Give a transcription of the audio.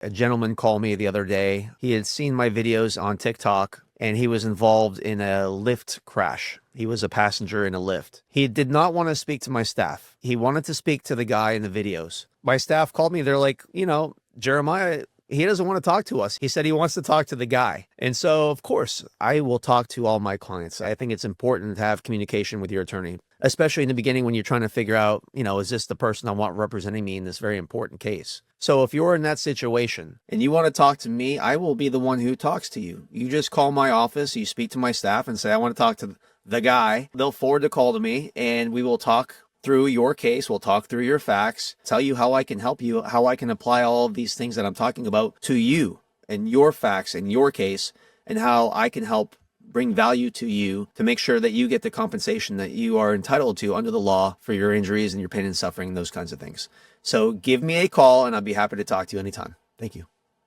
A gentleman called me the other day. He had seen my videos on TikTok and he was involved in a Lyft crash. He was a passenger in a Lyft. He did not want to speak to my staff. He wanted to speak to the guy in the videos. My staff called me. They're like, Jeremiah, he doesn't want to talk to us. He said he wants to talk to the guy. And so, of course, I will talk to all my clients. I think it's important to have communication with your attorney, especially in the beginning when you're trying to figure out, is this the person I want representing me in this very important case? So if you're in that situation and you want to talk to me, I will be the one who talks to you. You just call my office, you speak to my staff and say, I want to talk to the guy. They'll forward the call to me and we will talk through your case. We'll talk through your facts, tell you how I can help you, how I can apply all of these things that I'm talking about to you and your facts and your case, and how I can help bring value to you to make sure that you get the compensation that you are entitled to under the law for your injuries and your pain and suffering, those kinds of things. So give me a call and I'll be happy to talk to you anytime. Thank you.